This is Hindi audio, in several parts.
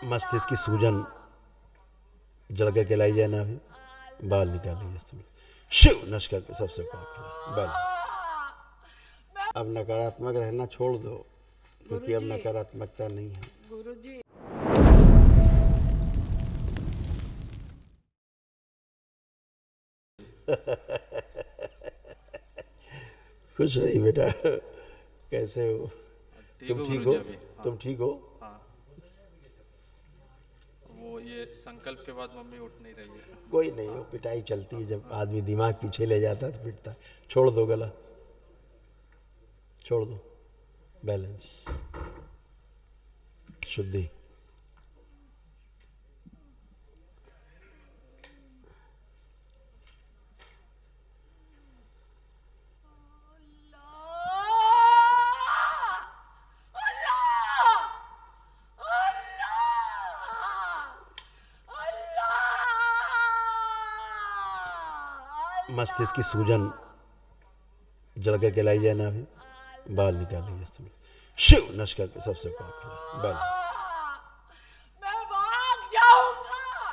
मस्तिष्क की सूजन जल करके लाई जाए ना, अभी बाल निकाल लीजिए, शिव नश करके सबसे बैलेंस। अब नकारात्मक रहना छोड़ दो, क्योंकि अब नकारात्मकता नहीं है। गुरुजी खुश रही बेटा, कैसे हो? तुम ठीक हो? हाँ। तुम ठीक हो? हाँ, वो ये संकल्प के बाद मम्मी उठ नहीं रही है। कोई नहीं हो, पिटाई चलती है, जब आदमी दिमाग पीछे ले जाता है तो पिटता है। छोड़ दो गला, छोड़ दो, बैलेंस, शुद्धि। मस्तिष्क की सूजन जल करके लाई जाए ना, अभी बाल निकाल लीजिए, शिव नश करके सबसे बैलेंस। मैं भाग जाऊंगा,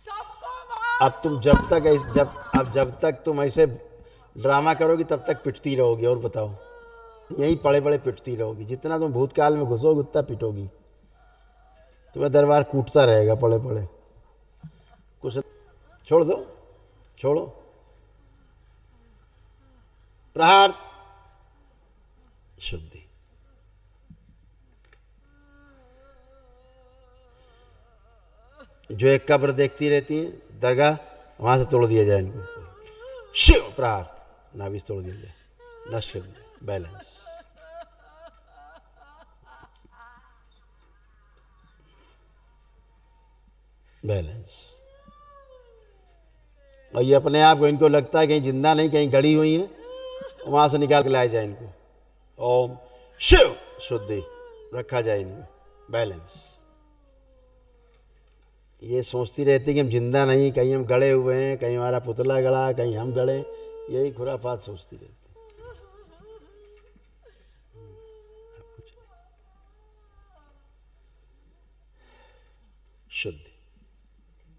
सबको मार। अब तुम जब तक तुम ऐसे ड्रामा करोगी तब तक पिटती रहोगी। और बताओ, यहीं पड़े पड़े पिटती रहोगी। जितना तुम भूतकाल में घुसोगे उतना पिटोगी, तुम्हें दरबार कूटता रहेगा पड़े पड़े। कुछ छोड़ दो, छोड़ो, प्रहार, शुद्धि। जो एक कब्र देखती रहती है दरगाह, वहां से तोड़ दिया जाए इनको, शिव प्रहार, नाभिस तोड़ दिया जाए, नष्ट कर दिया, बैलेंस। बैलेंस। और ये अपने आप को, इनको लगता है कहीं जिंदा नहीं, कहीं गड़ी हुई है, वहां से निकाल के लाया जाए इनको। ओम शिव, शुद्धि, रखा जाए इनको, बैलेंस। ये सोचती रहती है कि हम जिंदा नहीं, कहीं हम गड़े हुए हैं, कहीं हमारा पुतला गड़ा, कहीं हम गड़े, यही खुराफात सोचती रहती है। शुद्धि,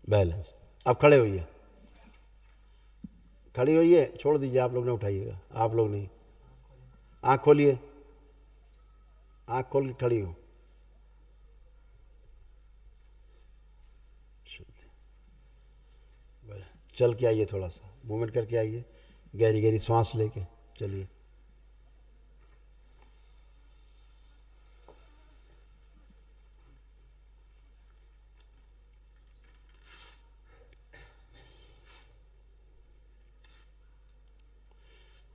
बैलेंस। अब खड़े होइए, खड़ी होइए, छोड़ दीजिए, आप लोग ने उठाइएगा, आप लोग नहीं। आँख खोलिए, आँख खोल के खड़ी हो, चल के आइए, थोड़ा सा मूवमेंट करके आइए, गहरी गहरी सांस लेके चलिए।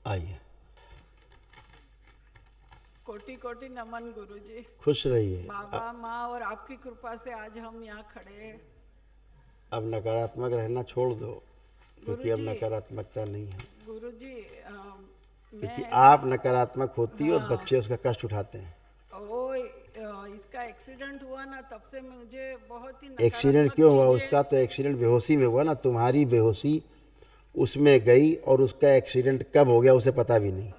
आइए, कोटि कोटि नमन गुरुजी। खुश रहिए। बाबा माँ और आपकी कृपा से आज हम यहाँ खड़े हैं। अब नकारात्मक रहना छोड़ दो, क्योंकि अब गुरुजी, नकारात्मकता नहीं है। गुरुजी क्योंकि मैं आप नकारात्मक होती है और बच्चे उसका कष्ट उठाते हैं। इसका एक्सीडेंट हुआ ना, तब से मुझे बहुत ही एक्सीडेंट क्यों हुआ उसका? तो एक्सीडेंट बेहोशी में हुआ ना, तुम्हारी बेहोशी उसमें गई, और उसका एक्सीडेंट कब हो गया उसे पता भी नहीं।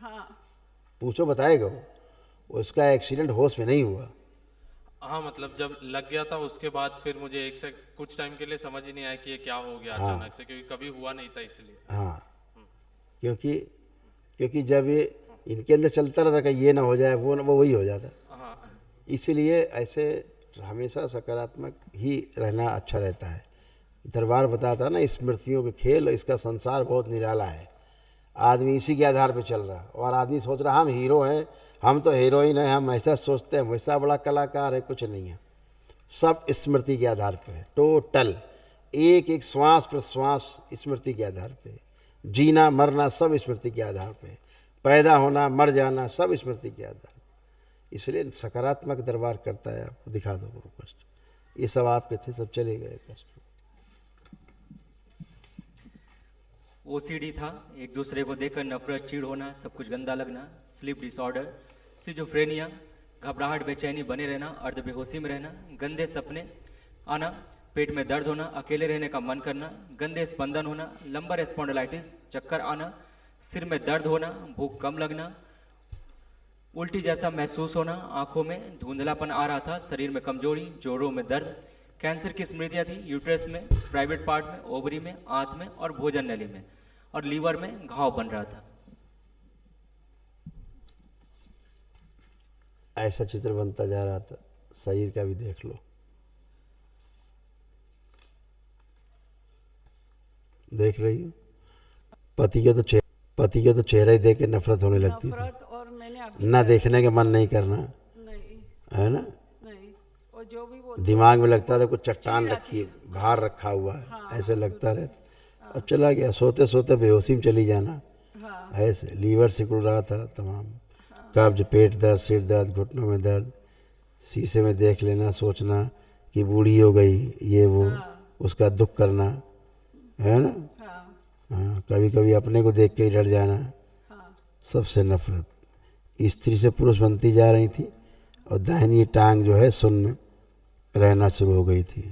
हाँ, पूछो, बताएगा वो। उसका एक्सीडेंट होश में नहीं हुआ। हाँ, मतलब जब लग गया था उसके बाद फिर मुझे एक से कुछ टाइम के लिए समझ ही नहीं आया कि ये क्या हो गया अचानक से, क्योंकि कभी हुआ नहीं था इसलिए। हाँ, क्योंकि जब ये इनके अंदर चलता रहता कि ये ना हो जाए, वो वही हो जाता। हाँ, इसीलिए ऐसे हमेशा सकारात्मक ही रहना अच्छा रहता है। दरबार बताता ना, स्मृतियों के खेल, इसका संसार बहुत निराला है। आदमी इसी के आधार पे चल रहा, और आदमी सोच रहा हम हीरो हैं, हम तो हीरोइन हैं, हम ऐसा सोचते हैं, वैसा बड़ा कलाकार है। कुछ नहीं है, सब स्मृति के आधार पे है। टोटल एक एक श्वास प्रश्वास स्मृति के आधार पे, जीना मरना सब स्मृति के आधार पे, पैदा होना मर जाना सब स्मृति के आधार पे। इसलिए सकारात्मक दरबार करता है। आपको दिखा दो गुरु कष्ट, ये सब आपके थे, सब चले गए कष्ट। ओसीडी था, एक दूसरे को देखकर नफरत, चिढ़ होना, सब कुछ गंदा लगना, स्लीप डिसऑर्डर, सिजोफ्रेनिया, घबराहट, बेचैनी, बने रहना, अर्ध बेहोशी में रहना, गंदे सपने आना, पेट में दर्द होना, अकेले रहने का मन करना, गंदे स्पंदन होना, लंबर स्पॉन्डिलाइटिस, चक्कर आना, सिर में दर्द होना, भूख कम लगना, उल्टी जैसा महसूस होना, आंखों में धुंधलापन आ रहा था, शरीर में कमजोरी, जोड़ों में दर्द, कैंसर की स्मृतियां थी यूट्रस में, प्राइवेट पार्ट में, ओवरी में, आंत में और भोजन नली में, और लीवर में घाव बन रहा था। ऐसा चित्र बनता जा रहा था। शरीर का भी देख लो, देख रही हो। पति के तो चेहरा ही देख के नफरत होने लगती थी। नफरत, और मैंने अभी ना देखने का मन नहीं करना, नहीं है ना। नहीं, और जो भी वो दिमाग में लगता था कुछ चट्टान रखी है, भार रखा हुआ है, ऐसे लगता रहता। अब चला गया, सोते सोते बेहोशी में चली जाना। हाँ ऐसे लीवर सिकुड़ रहा था तमाम, कब्ज, पेट दर्द, सिर दर्द, घुटनों में दर्द, शीशे में देख लेना, सोचना कि बूढ़ी हो गई, ये वो, उसका दुख करना, है ना। हाँ हाँ, कभी कभी अपने को देख के ही डर जाना, हाँ सबसे नफरत। स्त्री से पुरुष बनती जा रही थी और दाहिनी टांग जो है शून्य रहना शुरू हो गई थी।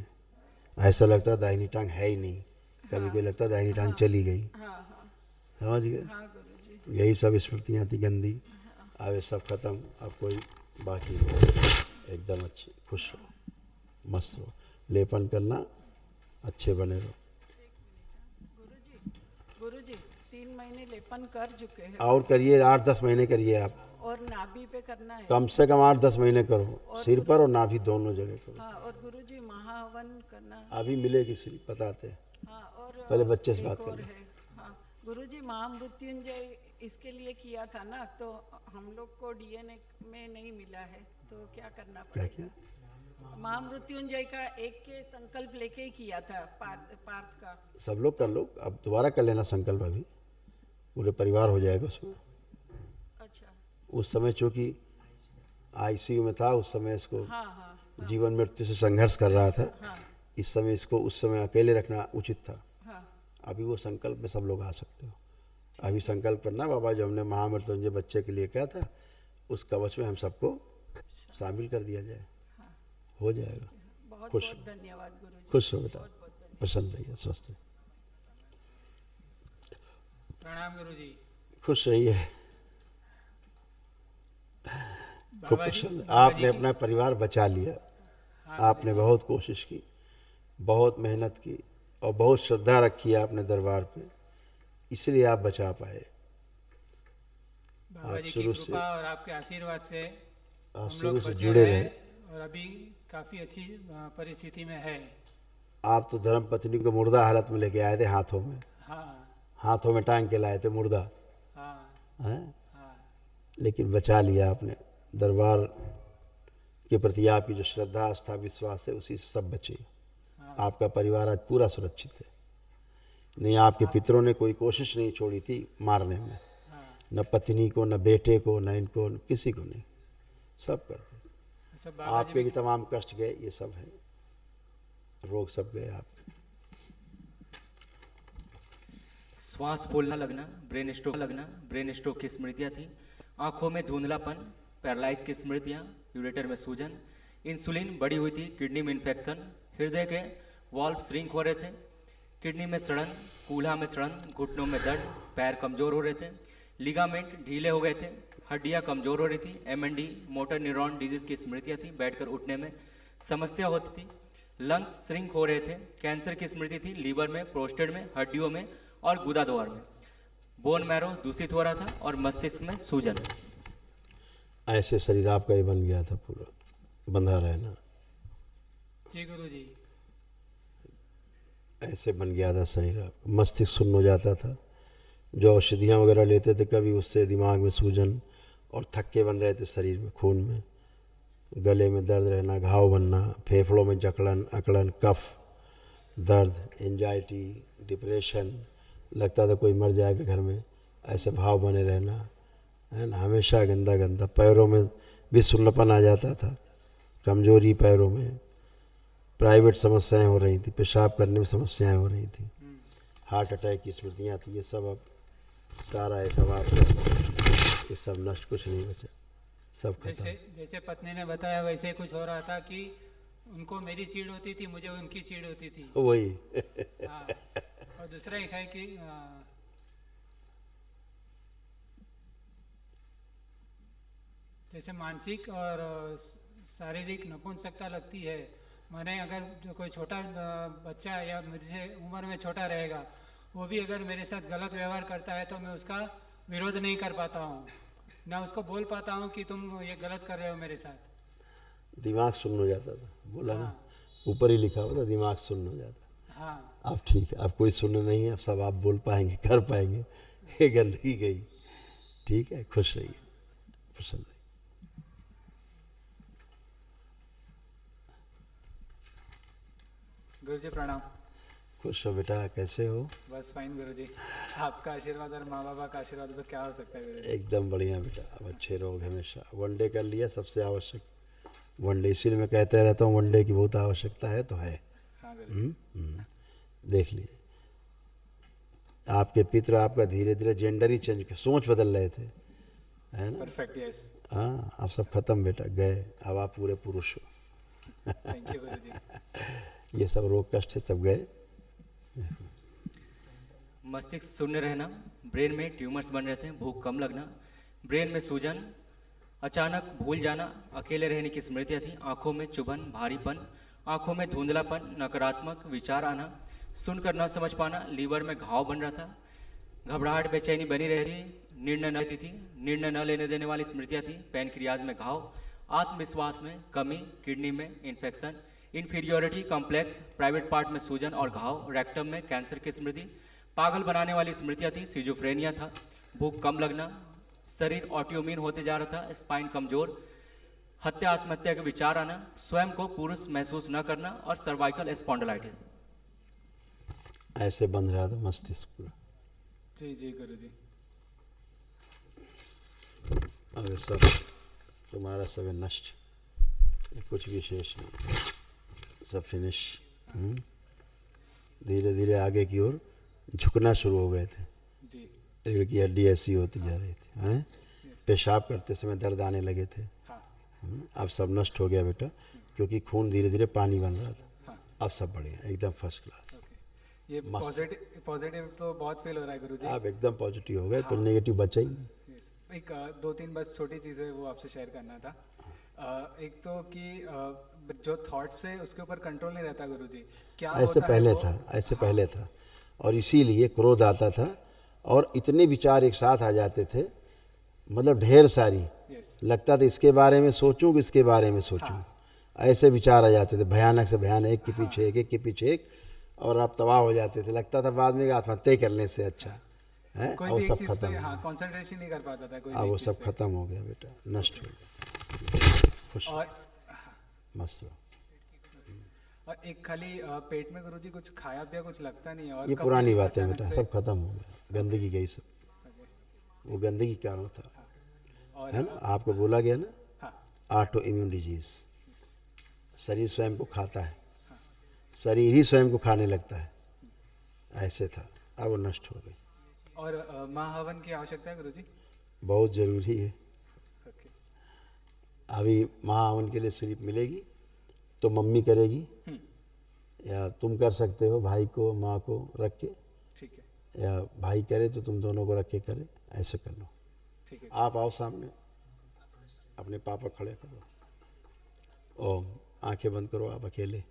ऐसा लगता दाहिनी टांग है ही नहीं, कभी कभी लगता दाहिनी टांग चली गई। समझ गए। हाँ गुरुजी। यही सब स्मृतियाँ थी गंदी। अब ये सब खत्म, अब कोई बाकी नहीं। एकदम अच्छे, खुश रहो, मस्त रहो, लेपन करना, अच्छे बने रहो। गुरुजी 3 महीने लेपन कर चुके हैं, और करिए, 8-10 महीने करिए आप, और नाभि पे करना है। कम से कम 8-10 महीने करो, सिर पर और नाभि दोनों जगह करो। हाँ, और गुरुजी महाहवन करना। अभी मिलेगी श्री, बताते हैं। हाँ, और पहले बच्चे से एक बात और कर लो। है। हाँ गुरुजी, महामृत्युंजय इसके लिए किया था ना, तो हम लोग को डीएनए में नहीं मिला है, तो क्या करना क्या पड़ेगा? क्या महामृत्युंजय का एक के संकल्प लेके ही किया था, पार्थ का। सब लोग कर लो, अब दोबारा कर लेना संकल्प, अभी पूरे परिवार हो जाएगा उसमें। अच्छा। उस समय चूँकि आईसीयू में था, उस समय इसको हाँ हाँ जीवन मृत्यु से संघर्ष कर रहा था। हाँ इस समय इसको उस समय अकेले रखना उचित था। हाँ। अभी वो संकल्प में सब लोग आ सकते हो। अभी संकल्प करना, बाबा जो हमने महामृत्युंजय बच्चे के लिए कहा था, उस कवच में हम सबको शामिल कर दिया जाए, हो जाएगा। बहुत खुश बहुत धन्यवाद गुरुजी। खुश हो बेटा, प्रसन्न रहिए, स्वस्थ रहिए, प्रणाम गुरुजी। खुश रहिए, खूब बाबा जी, प्रसन्न। बाबा आपने जी अपना परिवार बचा लिया। आपने बहुत कोशिश की, बहुत मेहनत की और बहुत श्रद्धा रखी है आपने दरबार पे, इसलिए आप बचा पाए। बाबा आप जी की शुरू से- कृपा और आपके आशीर्वाद से आप हम शुरू लोग से बचे जुड़े रहे रहे। और अभी काफी अच्छी परिस्थिति में है। आप तो धर्म पत्नी को मुर्दा हालत में लेके आए थे, हाथों में, हाँ हाथों में टांग के लाए थे मुर्दा, हाँ हैं? हाँ। लेकिन बचा लिया आपने। दरबार के प्रति आपकी जो श्रद्धा, आस्था, विश्वास है, उसी से सब बचे। आपका परिवार आज पूरा सुरक्षित है। नहीं, आपके पितरों ने कोई कोशिश नहीं छोड़ी थी मारने में, न पत्नी को, न बेटे को, न इनको, न किसी को नहीं, सब करते। सब बाबा जी आपके भी तमाम कष्ट गए, ये सब है, रोग सब गए आपके। श्वास फूलना लगना, ब्रेन स्ट्रोक की स्मृतियां थी, आंखों में धुंधलापन, पैरालाइज की स्मृतियां, यूरेटर में सूजन, इंसुलिन बढ़ी हुई थी, किडनी में इन्फेक्शन, हृदय के वाल्व श्रिंक हो रहे थे, किडनी में सड़न, कूल्हा में सड़न, घुटनों में दर्द, पैर कमजोर हो रहे थे, लिगामेंट ढीले हो गए थे, हड्डियां कमजोर हो रही थी, एमएनडी मोटर न्यूरॉन डिजीज की स्मृतियां थी, बैठकर उठने में समस्या होती थी, लंग्स श्रिंक हो रहे थे, कैंसर की स्मृति थी, लीवर में, प्रोस्टेट में, हड्डियों में और गुदा द्वार में, बोन मैरो दूषित हो रहा था और मस्तिष्क में सूजन। ऐसे शरीर आपका ही बन गया था, पूरा बंधा रहना, जी गुरुजी। ऐसे बन गया था शरीर आपका। मस्तिष्क सुन्न हो जाता था, जो औषधियाँ वगैरह लेते थे कभी, उससे दिमाग में सूजन और थक्के बन रहे थे शरीर में, खून में, गले में दर्द रहना, घाव बनना, फेफड़ों में जकड़न, अकड़न, कफ, दर्द, एंजाइटी, डिप्रेशन, लगता था कोई मर जाएगा घर में, ऐसे भाव बने रहना, है ना, हमेशा गंदा गंदा। पैरों में भी सुन्नपन आ जाता था, कमजोरी पैरों में, प्राइवेट समस्याएं हो रही थी, पेशाब करने में समस्याएं हो रही थी, हार्ट अटैक की स्मृतियाँ थी, ये सब अब सारा है, सब आपका, ये सब नष्ट, कुछ नहीं बचा, सब खत्म। जैसे पत्नी ने बताया वैसे ही कुछ हो रहा था कि उनको मेरी चीड़ होती थी, मुझे उनकी चीड़ होती थी। वही हाँ। और दूसरा एक है कि जैसे मानसिक और शारीरिक नपुंसकता लगती है। मैंने अगर जो कोई छोटा बच्चा या मुझसे उम्र में छोटा रहेगा, वो भी अगर मेरे साथ गलत व्यवहार करता है तो मैं उसका विरोध नहीं कर पाता हूँ, ना उसको बोल पाता हूँ कि तुम ये गलत कर रहे हो मेरे साथ। दिमाग सुन्न हो जाता था, बोला ना, ऊपर ही लिखा हुआ था दिमाग सुन्न हो जाता। हाँ, अब ठीक है, अब कोई सुन्न नहीं है, अब सब आप बोल पाएंगे, कर पाएंगे। ये गंदगी गई। ठीक है, खुश रहिए, प्रसन्न रहिए। गुरुजी प्रणाम। खुश हो बेटा, कैसे हो? बस फाइन गुरुजी, आपका आशीर्वाद और माँ बाबा का आशीर्वाद तो क्या हो सकता है गुरुजी। एकदम बढ़िया बेटा, अब अच्छे रहोगे हमेशा। वनडे कर लिया, सबसे आवश्यक वनडे, इसीलिए मैं कहते रहता हूँ वनडे की बहुत आवश्यकता है, तो है। हाँ गुरुजी। देख लिए, आपके पितर आपका धीरे धीरे जेंडर ही चेंज कर, सोच बदल रहे थे, है ना? Perfect, yes. हाँ, अब सब खत्म बेटा, गए, अब आप पूरे पुरुष हो। थैंक यू गुरुजी। ये सब रोग कष्ट है, सब गए। मस्तिष्क शून्य रहना, ब्रेन में ट्यूमर्स बन रहते हैं, भूख कम लगना, ब्रेन में सूजन, अचानक भूल जाना, अकेले रहने की स्मृतियाँ थी, आंखों में चुभन, भारीपन, आंखों में धुंधलापन, नकारात्मक विचार आना, सुनकर न समझ पाना, लीवर में घाव बन रहा था, घबराहट बेचैनी बनी रह रही, निर्णय न लेती थी, निर्णय न लेने देने वाली स्मृतियाँ थी, पैनक्रियाज में घाव, आत्मविश्वास में कमी, किडनी में infection, inferiority complex, private part में सूजन और घाव, रेक्टम में कैंसर की स्मृति, पागल बनाने वाली स्मृतियाँ थी, सिजोफ्रेनिया था, भूख कम लगना, शरीर ऑटोइम्यून होते जा रहा था, स्पाइन कमजोर, हत्या आत्महत्या के विचार आना, स्वयं को पुरुष महसूस न करना और सर्वाइकल स्पॉन्डिलाइटिस। ऐसे बंद रहा था मस्तिष्क पूरा। जी जी गुरुजी। अब ये सब तुम्हारा सब है नष्ट, ये कुछ विशेष नहीं, सब फिनिश। धीरे धीरे आगे की ओर झुकना शुरू हो गए थे, जी। रीढ़ की हड्डी ऐसी होती जा रही थी, हैं? पेशाब करते समय दर्द आने लगे थे। हाँ। अब सब नष्ट हो गया बेटा, क्योंकि खून धीरे धीरे पानी बन रहा था। हाँ। अब सब बढ़िया, एकदम फर्स्ट क्लास। ये पॉजिटिव तो बहुत फील हो रहा है गुरुजी। आप एकदम पॉजिटिव हो गए, तो नेगेटिव बचा ही नहीं। यस। एक दो तीन बस छोटी चीज़ें वो आपसे शेयर करना था। एक तो कि जो थॉट्स है उसके ऊपर कंट्रोल नहीं रहता गुरुजी, क्या ऐसे होता है पहले वो? था, ऐसे पहले था, और इसीलिए क्रोध आता था और इतने विचार एक साथ आ जाते थे, मतलब ढेर सारी, यस। लगता था इसके बारे में सोचूं कि इसके बारे में सोचूं, ऐसे विचार आ जाते थे, भयानक से भयानक, एक के पीछे एक, एक के पीछे एक, और आप तबाह हो जाते थे। लगता था बाद में आत्महत्या करने से अच्छा है, कोई और भी सब एक चीज़ खत्म पे हो हाँ गया। कंसंट्रेशन नहीं कर पाता था कोई अब भी वो एक सब चीज़ पे। खत्म हो गया बेटा, नष्ट हो गया। खुश रहो, और मस्त रहो। एक खाली पेट में गुरुजी कुछ खाया पिया कुछ लगता नहीं है, और ये कभी पुरानी बातें अचानक बेटा, से- सब खत्म हो गया, गंदगी गई सब, वो गंदगी के कारण था, और है ना? आपको बोला गया ना, हाँ ऑटो इम्यून डिजीज, शरीर स्वयं को खाता है, शरीर ही स्वयं को खाने लगता है, ऐसे था। अब वो नष्ट हो गई। और महाहवन की आवश्यकता है गुरुजी। बहुत ज़रूरी है। ओके। अभी महाहवन के लिए स्लिप मिलेगी तो मम्मी करेगी, या तुम कर सकते हो, भाई को माँ को रख के, ठीक है। या भाई करे तो तुम दोनों को रख के करे, ऐसे कर लो। ठीक है। आप आओ सामने, अपने पापा खड़े करो, ओम, आंखें बंद करो, आप अकेले।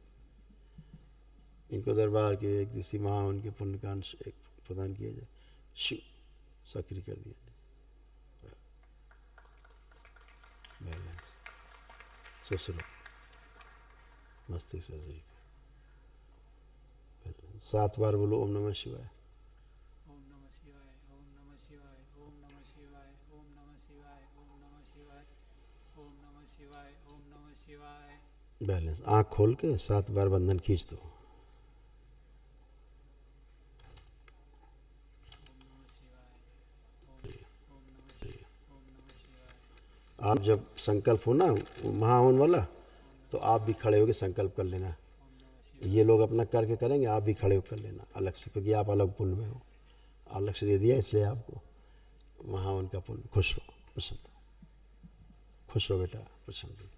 इनको दरबार के एक दिशी महाहवन के पुण्य का अंश एक प्रदान किया जाए, शिव सक्रिय कर दिया जाए। बैलेंस, सुसरो, मस्तिष्क सर्जरी, 7 बार बोलो ओम नमः शिवाय। ओम नमः शिवाय, ओम नमः शिवाय, ओम नमः शिवाय, ओम नमः शिवाय, ओम नमः शिवाय, ओम नमः शिवाय, ओम नमः शिवाय। बैलेंस, आँख खोल के 7 बार बंधन खींच दो। आप जब संकल्प हो ना महाहवन वाला, तो आप भी खड़े होकर संकल्प कर लेना। ये लोग अपना करके करेंगे, आप भी खड़े होकर लेना अलग से, क्योंकि आप अलग पुण्य में हो, अलग से दे दिया इसलिए आपको महाहवन का पुण्य। खुश रहो, प्रसन्न रहो, खुश रहो बेटा, प्रसन्न रहो।